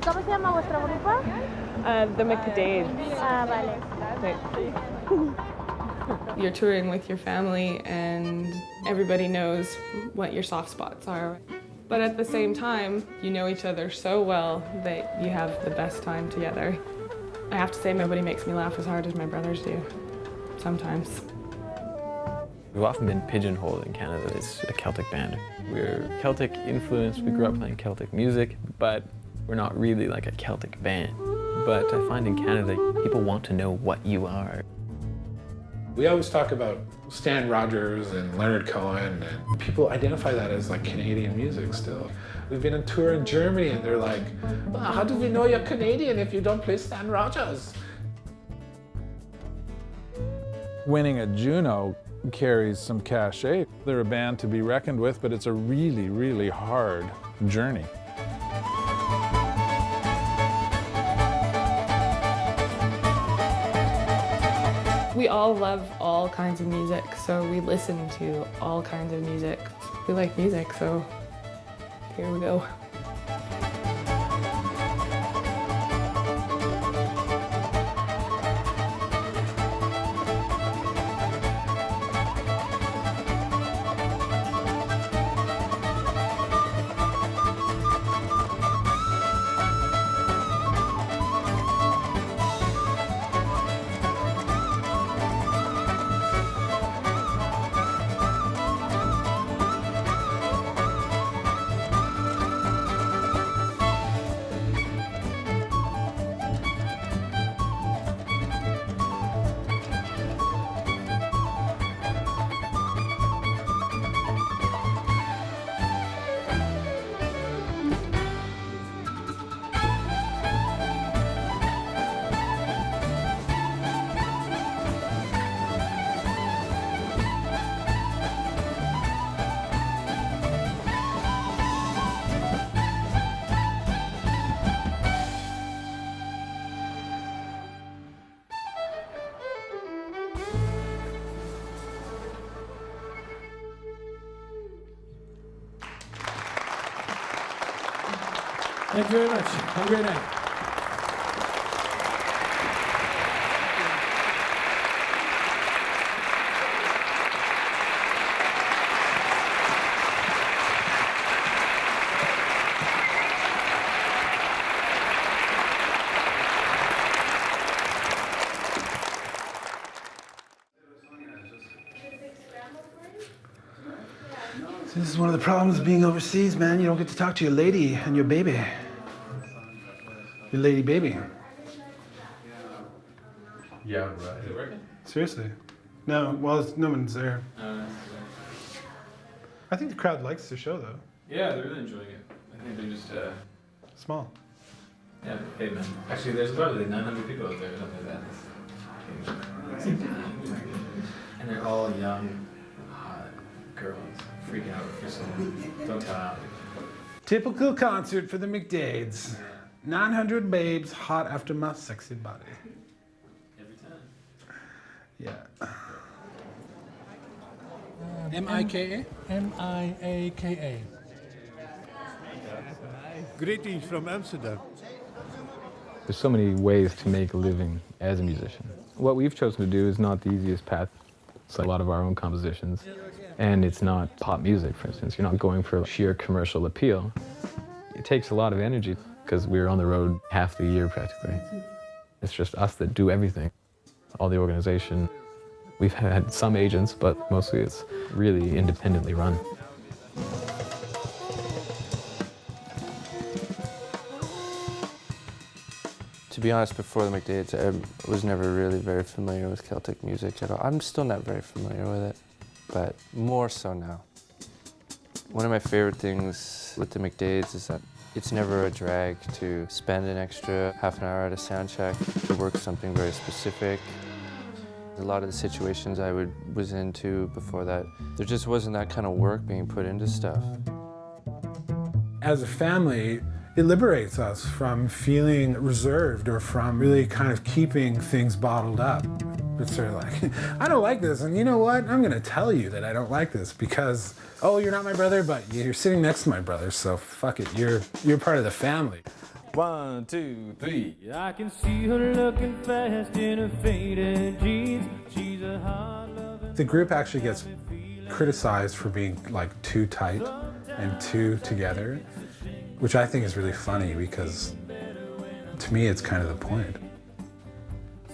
¿Cómo se llama vuestro grupo? The McDades. Ah, vale. You're touring with your family and everybody knows what your soft spots are. But at the same time, you know each other so well that you have the best time together. I have to say nobody makes me laugh as hard as my brothers do, sometimes. We've often been pigeonholed in Canada as a Celtic band. We're Celtic influenced, we grew up playing Celtic music, but we're not really like a Celtic band. But I find in Canada, people want to know what you are. We always talk about Stan Rogers and Leonard Cohen, and people identify that as like Canadian music still. We've been on tour in Germany and they're like, well, how do we know you're Canadian if you don't play Stan Rogers? Winning a Juno carries some cachet. They're a band to be reckoned with, but it's a really, really hard journey. We all love all kinds of music, so we listen to all kinds of music. We like music, so here we go. Thank you very much. Have a great night. This is one of the problems of being overseas, man. You don't get to talk to your lady and your baby. Your lady baby. Yeah, right. Is it working? Seriously. No, well, no one's there. I think the crowd likes the show, though. Yeah, they're really enjoying it. I think they're just, Small. yeah, hey man. Actually, there's probably 900 people out there, something like that. And they're all young, hot girls freaking out for some. Don't tell out. Typical concert for the McDades. 900 babes hot after my sexy body. Every time. Yeah. M-I-K-A? M-I-A-K-A. Greetings from Amsterdam. There's so many ways to make a living as a musician. What we've chosen to do is not the easiest path. It's like a lot of our own compositions. And it's not pop music, for instance. You're not going for sheer commercial appeal. It takes a lot of energy because we're on the road half the year practically. It's just us that do everything. All the organization. We've had some agents, but mostly it's really independently run. To be honest, before the McDades, I was never really very familiar with Celtic music at all. I'm still not very familiar with it, but more so now. One of my favorite things with the McDades is that it's never a drag to spend an extra half an hour at a sound check to work something very specific. A lot of the situations I was into before that, there just wasn't that kind of work being put into stuff. As a family, it liberates us from feeling reserved or from really kind of keeping things bottled up. It's sort of like, I don't like this, and you know what? I'm gonna tell you that I don't like this because, oh, you're not my brother, but you're sitting next to my brother, so fuck it, you're part of the family. 1, 2, 3. I can see her looking fast in her faded jeans. She's a hard-loving. The group actually gets criticized for being like too tight and too together, which I think is really funny because to me it's kind of the point.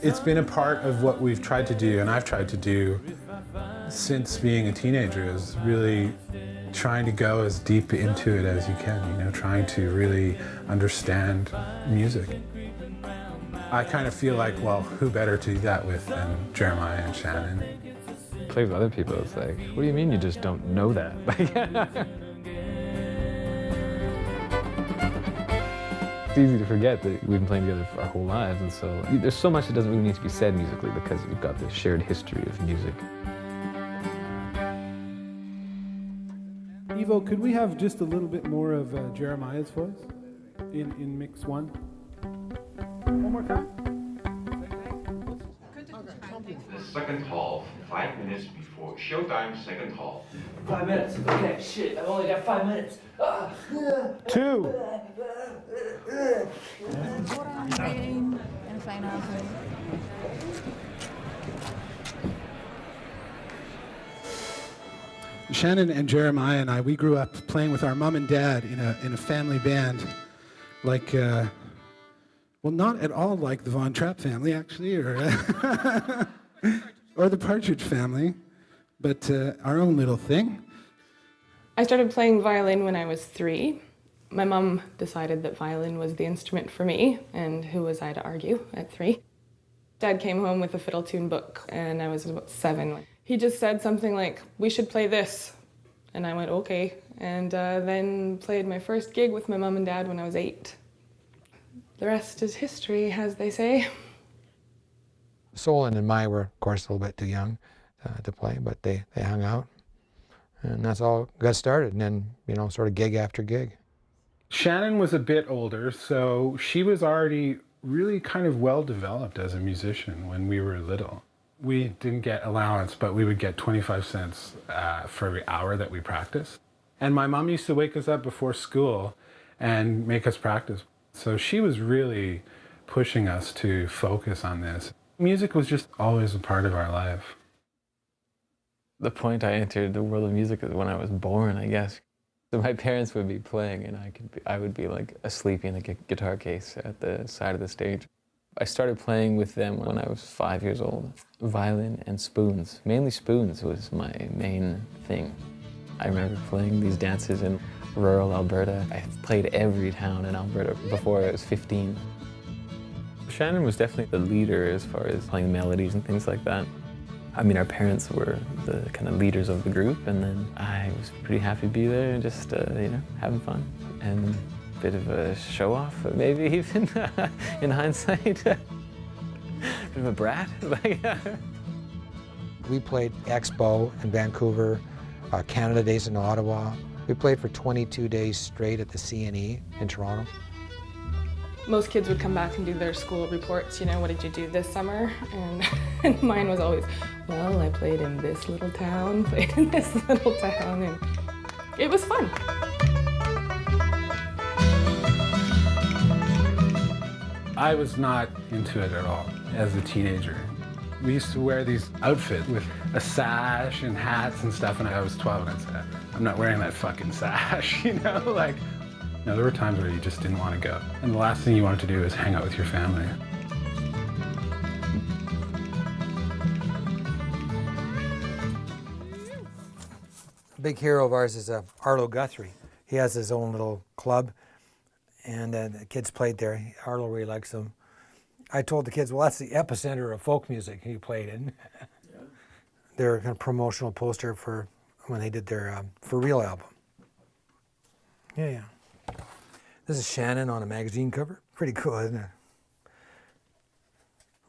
It's been a part of what we've tried to do, and I've tried to do since being a teenager, is really trying to go as deep into it as you can, you know, trying to really understand music. I kind of feel like, well, who better to do that with than Jeremiah and Shannon? Play with other people, it's like, what do you mean you just don't know that? It's easy to forget that we've been playing together for our whole lives, and so there's so much that doesn't really need to be said musically because we've got this shared history of music. Ivo, could we have just a little bit more of Jeremiah's voice in mix one? One more time. The second half, 5 minutes before showtime, second half. 5 minutes. Okay, shit. I've only got 5 minutes. 2. En fijne avond. Shannon and Jeremiah and I, we grew up playing with our mom and dad in a family band, like, well, not at all like the Von Trapp family, actually, or or the Partridge family, but our own little thing. I started playing violin when I was 3. My mom decided that violin was the instrument for me, and who was I to argue at 3? Dad came home with a fiddle tune book, and I was about 7. He just said something like, "We should play this." And I went, okay. And then played my first gig with my mom and dad when I was 8. The rest is history, as they say. Solon and I were, of course, a little bit too young to play, but they hung out. And that's all got started, and then, you know, sort of gig after gig. Shannon was a bit older, so she was already really kind of well developed as a musician when we were little. We didn't get allowance, but we would get 25 cents for every hour that we practiced. And my mom used to wake us up before school and make us practice. So she was really pushing us to focus on this. Music was just always a part of our life. The point I entered the world of music is when I was born, I guess. So my parents would be playing and I would be like asleep in a guitar case at the side of the stage. I started playing with them when I was 5 years old. Violin and spoons. Mainly spoons was my main thing. I remember playing these dances in rural Alberta. I played every town in Alberta before I was 15. Shannon was definitely the leader as far as playing melodies and things like that. I mean, our parents were the kind of leaders of the group, and then I was pretty happy to be there and just, you know, having fun. And a bit of a show-off, maybe even, in hindsight. Bit of a brat. We played Expo in Vancouver, Canada Days in Ottawa. We played for 22 days straight at the CNE in Toronto. Most kids would come back and do their school reports, you know, what did you do this summer? And mine was always, well, I played in this little town, played in this little town, and it was fun. I was not into it at all as a teenager. We used to wear these outfits with a sash and hats and stuff, and I was 12 and I said, I'm not wearing that fucking sash, you know, like. No, there were times where you just didn't want to go. And the last thing you wanted to do is hang out with your family. A big hero of ours is Arlo Guthrie. He has his own little club, and the kids played there. Arlo really likes them. I told the kids, well, that's the epicenter of folk music he played in. Yeah. Their kind of promotional poster for when they did their For Real album. Yeah. This is Shannon on a magazine cover. Pretty cool, isn't it?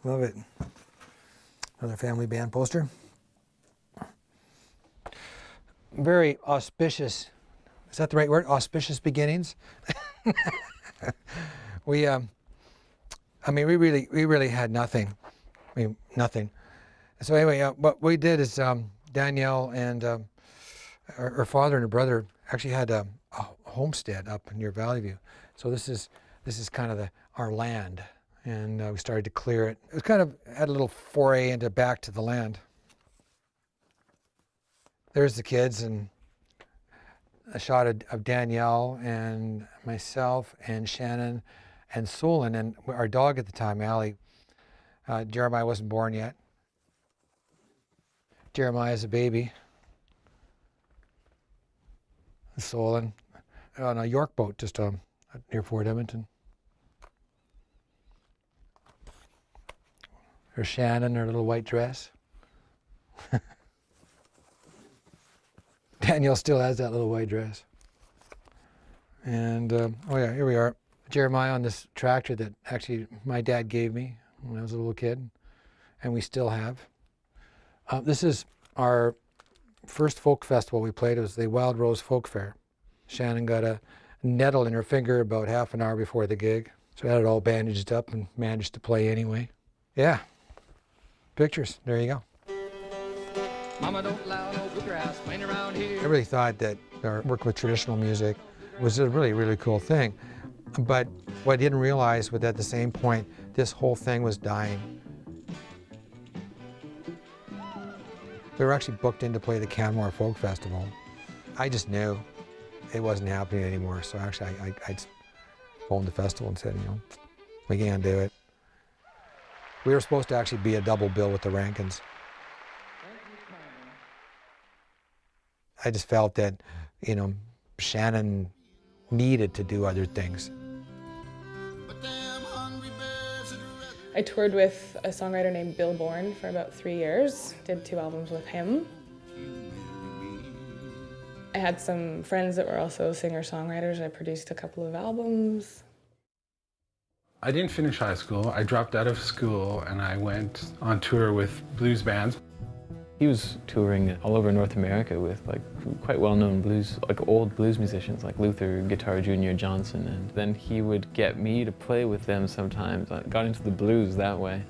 Love it. Another family band poster. Very auspicious. Is that the right word? Auspicious beginnings. We really had nothing. I mean, nothing. So anyway, what we did is Danielle and her father and her brother actually had a homestead up near Valley View. So this is This is kind of our land, and we started to clear it. It was kind of had a little foray into back to the land. There's the kids, and a shot of Danielle and myself and Shannon and Solon and our dog at the time, Allie. Jeremiah wasn't born yet. Jeremiah's a baby. Solon on a York boat just near Fort Edmonton. There's Shannon, her little white dress. Danielle still has that little white dress. And, oh yeah, here we are. Jeremiah on this tractor that actually my dad gave me when I was a little kid, and we still have. This is our first folk festival we played. It was the Wild Rose Folk Fair. Shannon got a nettle in her finger about half an hour before the gig, so I had it all bandaged up and managed to play anyway. Yeah, pictures, there you go. Mama don't allow no bluegrass playing around here. I really thought that our work with traditional music was a really, really cool thing. But what I didn't realize was at the same point, this whole thing was dying. We were actually booked in to play the Canmore Folk Festival. I just knew it wasn't happening anymore, so actually I phoned the festival and said, you know, we can't do it. We were supposed to actually be a double bill with the Rankins. I just felt that, you know, Shannon needed to do other things. I toured with a songwriter named Bill Bourne for about 3 years, did 2 albums with him. I had some friends that were also singer-songwriters. I produced a couple of albums. I didn't finish high school. I dropped out of school and I went on tour with blues bands. He was touring all over North America with like quite well-known blues, like old blues musicians like Luther, Guitar Jr. Johnson, and then he would get me to play with them sometimes. I got into the blues that way.